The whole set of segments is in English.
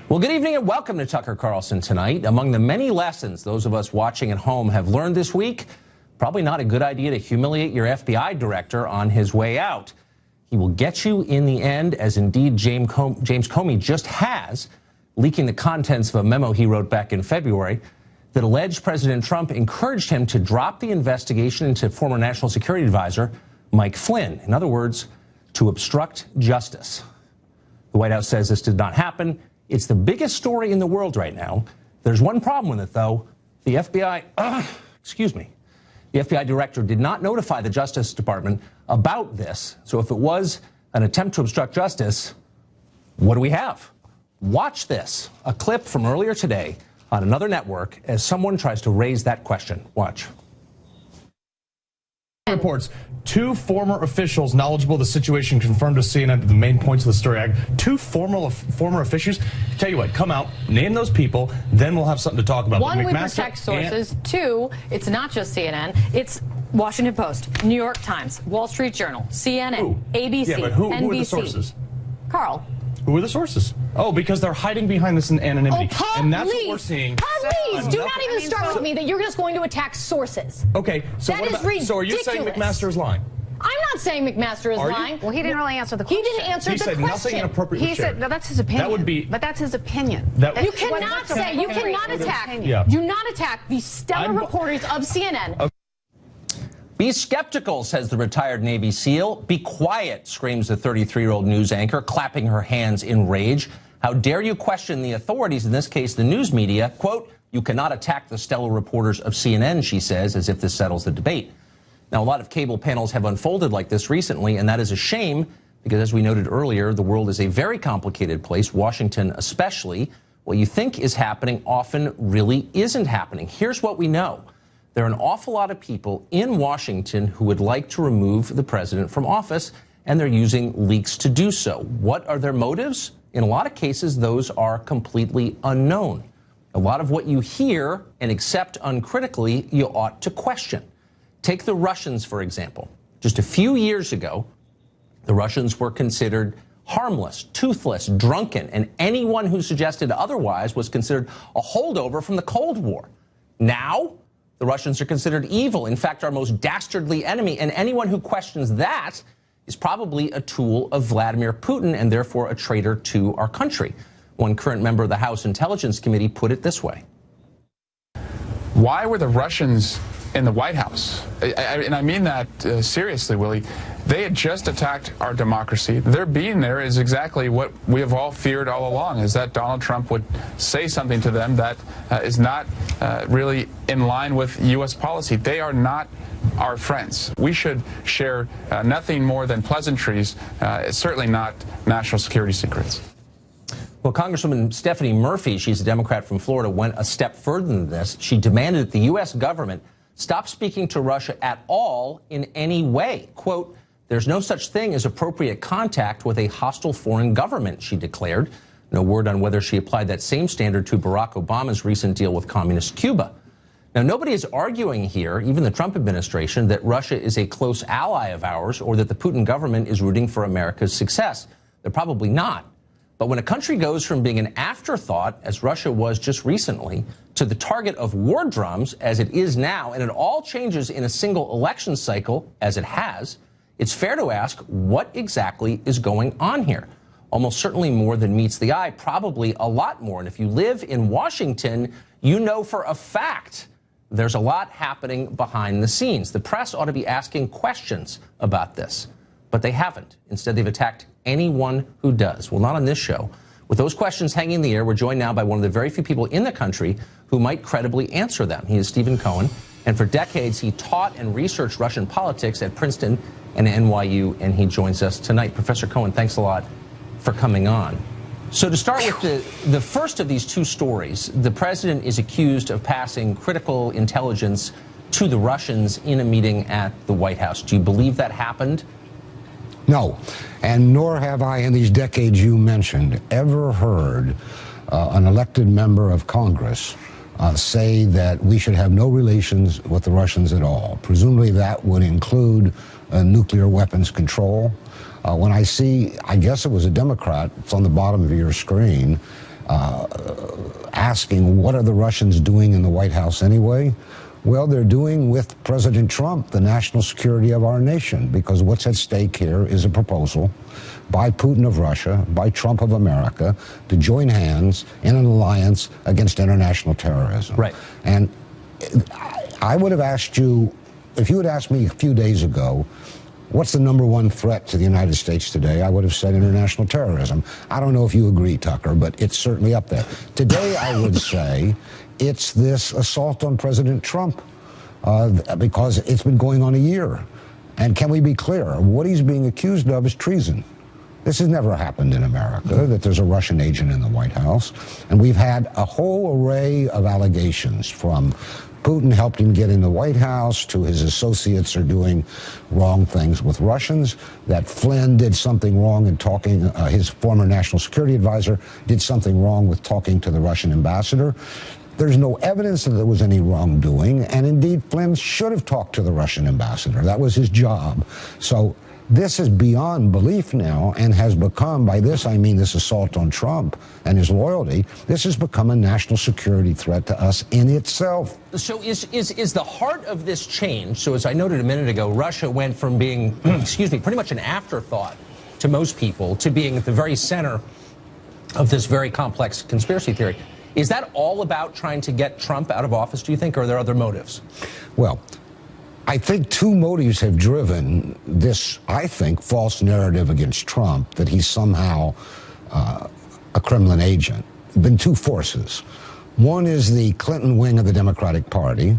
Well, good evening and welcome to Tucker Carlson Tonight. Among the many lessons those of us watching at home have learned this week, probably not a good idea to humiliate your FBI director on his way out. He will get you in the end, as indeed James Comey just has, leaking the contents of a memo he wrote back in February that alleged President Trump encouraged him to drop the investigation into former National Security Advisor Mike Flynn. In other words, to obstruct justice. The White House says this did not happen. It's the biggest story in the world right now. There's one problem with it, though. The FBI, the FBI director did not notify the Justice Department about this. So if it was an attempt to obstruct justice, what do we have? Watch this, a clip from earlier today on another network as someone tries to raise that question. Watch. Reports, two former officials knowledgeable of the situation confirmed to CNN the main points of the story. Two former officials. Tell you what, come out, name those people, then we'll have something to talk about. One, we protect sources. Two, it's not just CNN. It's Washington Post, New York Times, Wall Street Journal, CNN, ABC, yeah, but who NBC. Who are the sources? Carl. Who are the sources? Oh, because they're hiding behind this anonymity. Oh, and that's what we're seeing. Please, do not even start with me that you're just going to attack sources. Okay, so that what about, is ridiculous. So are you saying McMaster is lying? I'm not saying McMaster is lying. Well, he didn't really answer the question. He didn't answer the question. He said nothing inappropriate. He said, no, that's his opinion. That would be, but that's his opinion. You cannot say, you cannot attack. Yeah. Do not attack the stellar reporters of CNN. Okay. Be skeptical, says the retired Navy SEAL. Be quiet, screams the 33-year-old news anchor, clapping her hands in rage. How dare you question the authorities, in this case the news media? Quote, you cannot attack the stellar reporters of CNN, she says, as if this settles the debate. Now, a lot of cable panels have unfolded like this recently, and that is a shame because, as we noted earlier, the world is a very complicated place, Washington especially. What you think is happening often really isn't happening. Here's what we know. There are an awful lot of people in Washington who would like to remove the president from office, and they're using leaks to do so. What are their motives? In a lot of cases, those are completely unknown. A lot of what you hear and accept uncritically, you ought to question. Take the Russians, for example. Just a few years ago, the Russians were considered harmless, toothless, drunken, and anyone who suggested otherwise was considered a holdover from the Cold War. Now, the Russians are considered evil, in fact, our most dastardly enemy, and anyone who questions that is probably a tool of Vladimir Putin and therefore a traitor to our country. One current member of the House Intelligence Committee put it this way. Why were the Russians in the White House? And I mean that seriously, Willie. They had just attacked our democracy. Their being there is exactly what we have all feared all along, is that Donald Trump would say something to them that is not really in line with U.S. policy. They are not our friends. We should share nothing more than pleasantries, certainly not national security secrets. Well, Congresswoman Stephanie Murphy, she's a Democrat from Florida, went a step further than this. She demanded that the U.S. government stop speaking to Russia at all in any way. Quote, there's no such thing as appropriate contact with a hostile foreign government, she declared. No word on whether she applied that same standard to Barack Obama's recent deal with communist Cuba. Now, nobody is arguing here, even the Trump administration, that Russia is a close ally of ours or that the Putin government is rooting for America's success. They're probably not. But when a country goes from being an afterthought, as Russia was just recently, to the target of war drums, as it is now, and it all changes in a single election cycle, as it has, it's fair to ask what exactly is going on here. Almost certainly more than meets the eye, probably a lot more. And if you live in Washington, you know for a fact there's a lot happening behind the scenes. The press ought to be asking questions about this, but they haven't. Instead, they've attacked anyone who does. Well, not on this show. With those questions hanging in the air, we're joined now by one of the very few people in the country who might credibly answer them. He is Stephen Cohen, and for decades he taught and researched Russian politics at Princeton and NYU, and he joins us tonight. Professor Cohen, thanks a lot for coming on. So to start with the first of these two stories, the president is accused of passing critical intelligence to the Russians in a meeting at the White House. Do you believe that happened? No, and nor have I, in these decades you mentioned, ever heard an elected member of Congress say that we should have no relations with the Russians at all. Presumably that would include nuclear weapons control. When I see, I guess it was a Democrat, it's on the bottom of your screen, asking what are the Russians doing in the White House anyway? Well, they're doing with President Trump the national security of our nation, because what's at stake here is a proposal by Putin of Russia, by Trump of America, to join hands in an alliance against international terrorism. Right. And I would have asked you, if you had asked me a few days ago, what's the number one threat to the United States today, I would have said international terrorism. I don't know if you agree, Tucker, but it's certainly up there. Today, I would say it's this assault on President Trump, because it's been going on a year. And can we be clear? What he's being accused of is treason. This has never happened in America, that there's a Russian agent in the White House. And we've had a whole array of allegations, from Putin helped him get in the White House to his associates are doing wrong things with Russians, that Flynn did something wrong in talking, his former national security advisor did something wrong with talking to the Russian ambassador. There's no evidence that there was any wrongdoing, and indeed Flynn should have talked to the Russian ambassador. That was his job. So this is beyond belief now, and has become, by this I mean this assault on Trump and his loyalty, this has become a national security threat to us in itself. So is the heart of this change, so as I noted a minute ago, Russia went from being, excuse me, pretty much an afterthought to most people, to being at the very center of this very complex conspiracy theory. Is that all about trying to get Trump out of office, do you think, or are there other motives? Well, I think two motives have driven this, I think, false narrative against Trump, that he's somehow a Kremlin agent. There have been two forces. One is the Clinton wing of the Democratic Party,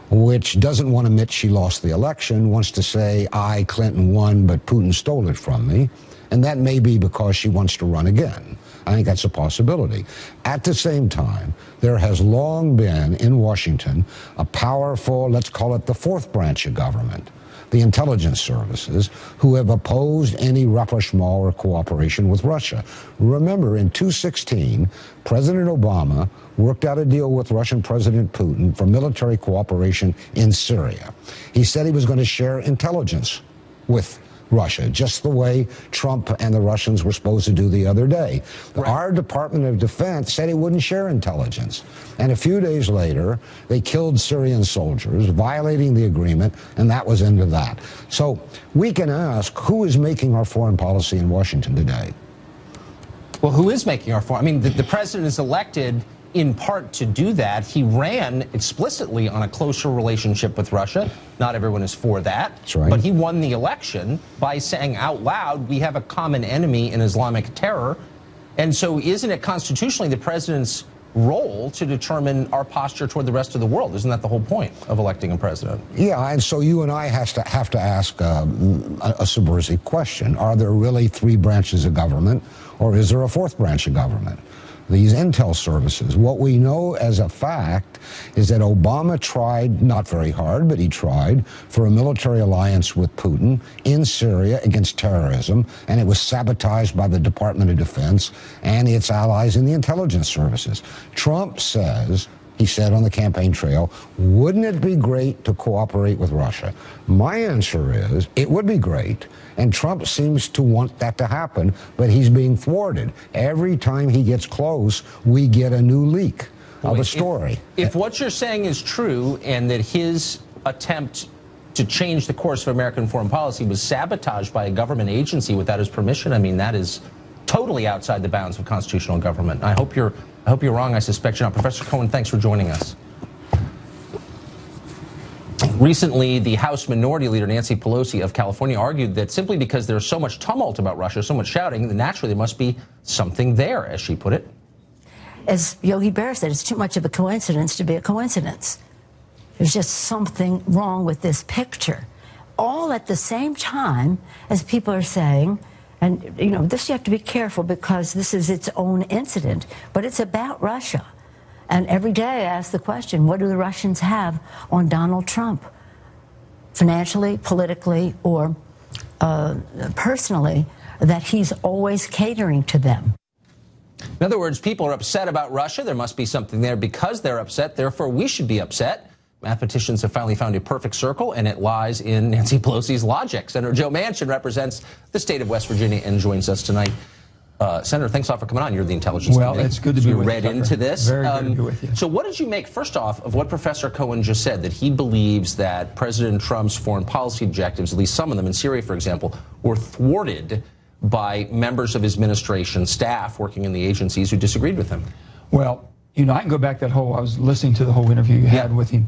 which doesn't want to admit she lost the election, wants to say, I, Clinton, won, but Putin stole it from me. And that may be because she wants to run again. I think that's a possibility. At the same time, there has long been in Washington a powerful, let's call it the fourth branch of government, the intelligence services, who have opposed any rapprochement or cooperation with Russia. Remember, in 2016, President Obama worked out a deal with Russian President Putin for military cooperation in Syria. He said he was going to share intelligence with Russia, just the way Trump and the Russians were supposed to do the other day. Right. Our Department of Defense said it wouldn't share intelligence. And a few days later, they killed Syrian soldiers, violating the agreement, and that was into that. So we can ask, who is making our foreign policy in Washington today? Well, who is making our foreign? I mean, the president is elected in part to do that. He ran explicitly on a closer relationship with Russia. Not everyone is for that. That's right. But he won the election by saying out loud, we have a common enemy in Islamic terror. And so isn't it constitutionally the president's role to determine our posture toward the rest of the world? Isn't that the whole point of electing a president? Yeah, and so you and I have to ask a subversive question. Are there really three branches of government, or is there a fourth branch of government? These intel services. What we know as a fact is that Obama tried, not very hard, but he tried, for a military alliance with Putin in Syria against terrorism, and it was sabotaged by the Department of Defense and its allies in the intelligence services. Trump says, he said on the campaign trail, wouldn't it be great to cooperate with Russia? My answer is, it would be great, and Trump seems to want that to happen, but he's being thwarted. Every time he gets close, we get a new leak of a story. If what you're saying is true, and that his attempt to change the course of American foreign policy was sabotaged by a government agency without his permission, I mean, that is totally outside the bounds of constitutional government. I hope you're wrong. I suspect you're not. Professor Cohen, thanks for joining us. Recently, the House Minority Leader Nancy Pelosi of California argued that simply because there's so much tumult about Russia, so much shouting, that naturally there must be something there, as she put it. As Yogi Berra said, it's too much of a coincidence to be a coincidence. There's just something wrong with this picture. All at the same time as people are saying, and, you know, this you have to be careful because this is its own incident, but it's about Russia. And every day I ask the question, what do the Russians have on Donald Trump? Financially, politically, or personally, that he's always catering to them. In other words, people are upset about Russia. There must be something there because they're upset. Therefore, we should be upset. Mathematicians have finally found a perfect circle, and it lies in Nancy Pelosi's logic. Senator Joe Manchin represents the state of West Virginia and joins us tonight. Senator, thanks a lot for coming on. You're the Intelligence Well, Committee. it's good to be with you, read Tucker. into this. Very good to be with you. So what did you make, first off, of what Professor Cohen just said, that he believes that President Trump's foreign policy objectives, at least some of them in Syria, for example, were thwarted by members of his administration staff working in the agencies who disagreed with him? Well, you know, I can go back I was listening to the whole interview you had with him.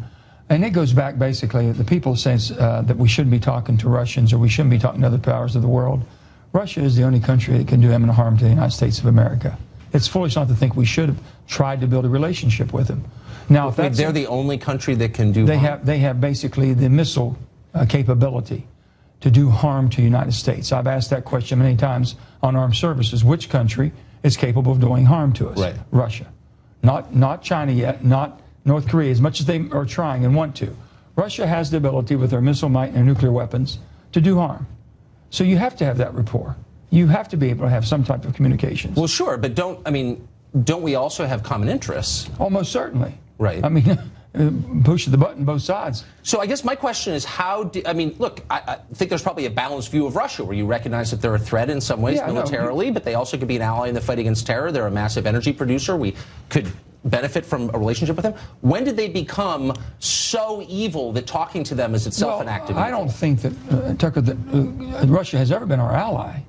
And it goes back basically, the people say that we shouldn't be talking to Russians or we shouldn't be talking to other powers of the world. Russia is the only country that can do imminent harm to the United States of America. It's foolish not to think we should have tried to build a relationship with them. Now, if they're the only country that can do harm? They have basically the missile capability to do harm to the United States. I've asked that question many times on armed services. Which country is capable of doing harm to us? Right. Russia. Not China yet, not North Korea, as much as they are trying and want to. Russia has the ability with their missile might and their nuclear weapons to do harm. So you have to have that rapport. You have to be able to have some type of communications. Well, sure, but don't we also have common interests? Almost certainly. Right. I mean, push the button both sides. So I guess my question is look, I think there's probably a balanced view of Russia where you recognize that they're a threat in some ways militarily, but they also could be an ally in the fight against terror. They're a massive energy producer. We could benefit from a relationship with them. When did they become so evil that talking to them is itself an act of evil? I don't think that, Tucker, that Russia has ever been our ally.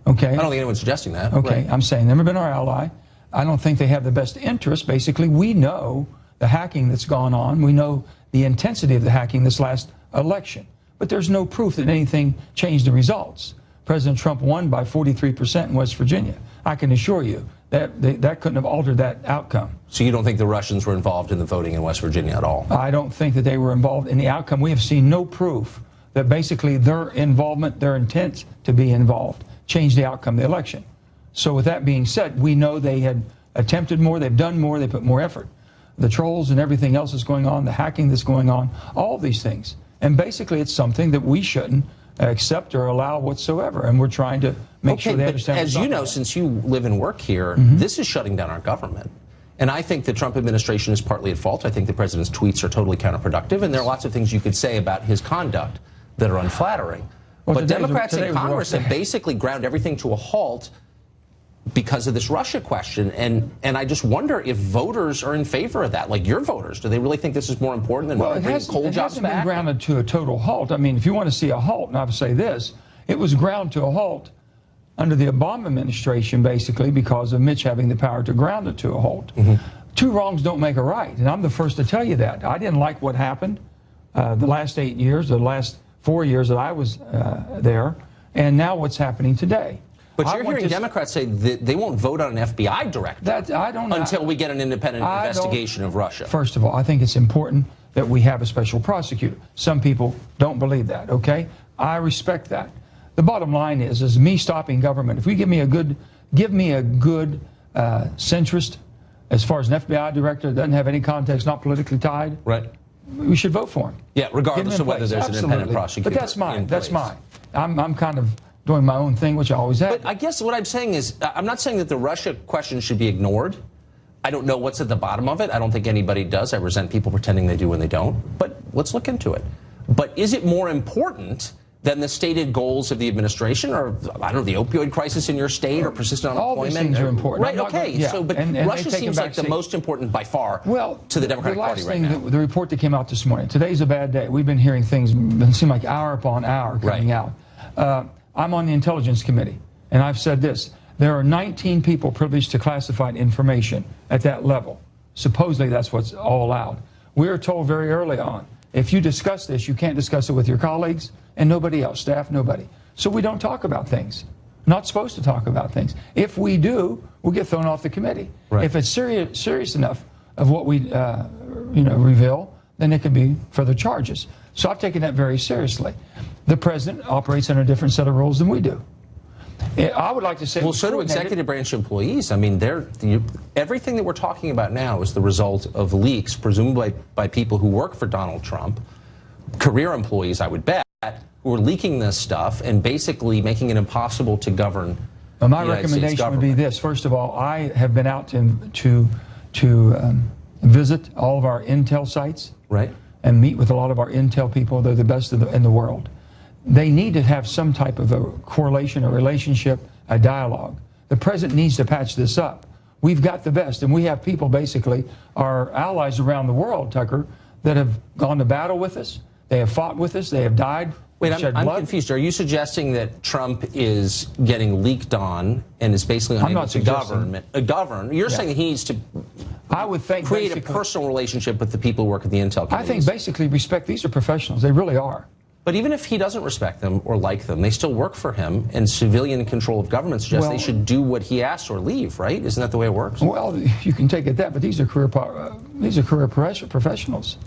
Okay? I don't think anyone's suggesting that. Okay, right. I'm saying never been our ally. I don't think they have the best interest. Basically, we know the hacking that's gone on. We know the intensity of the hacking this last election. But there's no proof that anything changed the results. President Trump won by 43% in West Virginia. I can assure you that that couldn't have altered that outcome. So you don't think the Russians were involved in the voting in West Virginia at all? I don't think that they were involved in the outcome. We have seen no proof that basically their involvement, their intent to be involved, changed the outcome of the election. So with that being said, we know they had attempted more, they've done more, they put more effort. The trolls and everything else that's going on, the hacking that's going on, all these things. And basically it's something that we shouldn't accept or allow whatsoever. And we're trying to make sure they understand. As you know, since you live and work here, this is shutting down our government. And I think the Trump administration is partly at fault. I think the president's tweets are totally counterproductive. And there are lots of things you could say about his conduct that are unflattering. Well, but Democrats in Congress have basically ground everything to a halt because of this Russia question. And I just wonder if voters are in favor of that. Like your voters, do they really think this is more important than bringing coal jobs back? It hasn't been grounded to a total halt. I mean, if you want to see a halt, and I would say this, it was ground to a halt under the Obama administration, basically, because of Mitch having the power to ground it to a halt. Two wrongs don't make a right, and I'm the first to tell you that. I didn't like what happened the last 8 years, the last 4 years that I was there, and now what's happening today. But you're hearing Democrats say that they won't vote on an FBI director until we get an independent investigation of Russia. First of all, I think it's important that we have a special prosecutor. Some people don't believe that, okay? I respect that. The bottom line is me stopping government. If we give me a good centrist, as far as an FBI director that doesn't have any context, not politically tied, right? We should vote for him. Yeah, regardless of whether there's an independent prosecutor. But that's mine. That's mine. I'm kind of doing my own thing, which I always have. But I guess what I'm saying is, I'm not saying that the Russia question should be ignored. I don't know what's at the bottom of it. I don't think anybody does. I resent people pretending they do when they don't. But let's look into it. But is it more important than the stated goals of the administration, or I don't know, the opioid crisis in your state, or persistent unemployment? All these things are important. Right, okay. So, but Russia seems like the most important by far to the Democratic Party right now. The report that came out this morning, today's a bad day. We've been hearing things that seem like hour upon hour coming out. I'm on the Intelligence Committee, and I've said this. There are 19 people privileged to classified information at that level. Supposedly that's what's all allowed. We were told very early on, if you discuss this, you can't discuss it with your colleagues and nobody else, staff, nobody. So we don't talk about things. Not supposed to talk about things. If we do, we'll get thrown off the committee. Right. If it's serious enough of what we reveal, then it could be further charges. So I've taken that very seriously. The president operates under a different set of rules than we do. I would like to say... Well, so do executive branch employees. I mean, everything that we're talking about now is the result of leaks, presumably by people who work for Donald Trump, career employees, I would bet, who are leaking this stuff and basically making it impossible to govern the My United States recommendation would be government. this. First of all, I have been out to visit all of our intel sites. Right. And meet with a lot of our intel people. They're the best in the world. They need to have some type of a correlation, a relationship, a dialogue. The president needs to patch this up. We've got the best, and we have people, basically, our allies around the world, Tucker, that have gone to battle with us. They have fought with us. They have died. Wait, shed I'm blood. confused. Are you suggesting that Trump is getting leaked on and is basically unable to govern? You're saying that he needs to I would think create a personal relationship with the people who work at the intel committees. I think basically respect. These are professionals. They really are. But even if he doesn't respect them or like them, they still work for him, and civilian control of government suggests they should do what he asks or leave, right? Isn't that the way it works? Well, you can take it that, but these are career professionals.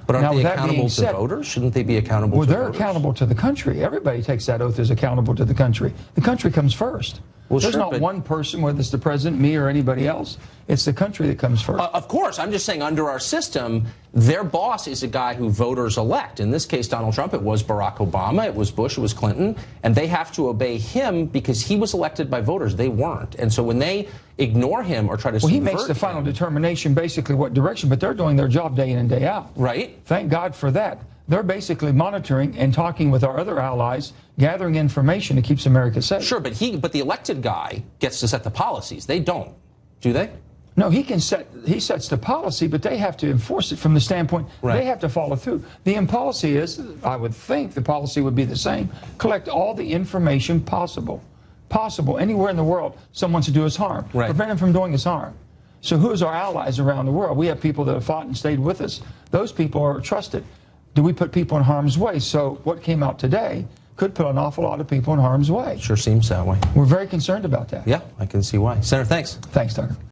But aren't Now, they that accountable being to said, voters? Shouldn't they be accountable to Well, they're voters? accountable to the country. Everybody takes that oath as accountable to the country. The country comes first. Well, There's sure, not one person, whether it's the president, me, or anybody else. It's the country that comes first. Of course. I'm just saying under our system, their boss is a guy who voters elect. In this case, Donald Trump, it was Barack Obama, it was Bush, it was Clinton, and they have to obey him because he was elected by voters. They weren't. And so when they ignore him or try to Well, he makes the final determination basically what direction, but they're doing their job day in and day out. Right. Thank God for that. They're basically monitoring and talking with our other allies, gathering information that keeps America safe. Sure, but the elected guy gets to set the policies. They don't, do they? No, he sets the policy, but they have to enforce it from the standpoint they have to follow through. The end policy is, I would think the policy would be the same, collect all the information possible anywhere in the world someone wants to do us harm, prevent him from doing us harm. So who's our allies around the world? We have people that have fought and stayed with us. Those people are trusted. Do we put people in harm's way? So what came out today could put an awful lot of people in harm's way. Sure seems that way. We're very concerned about that. Yeah, I can see why. Senator, thanks. Thanks, Tucker.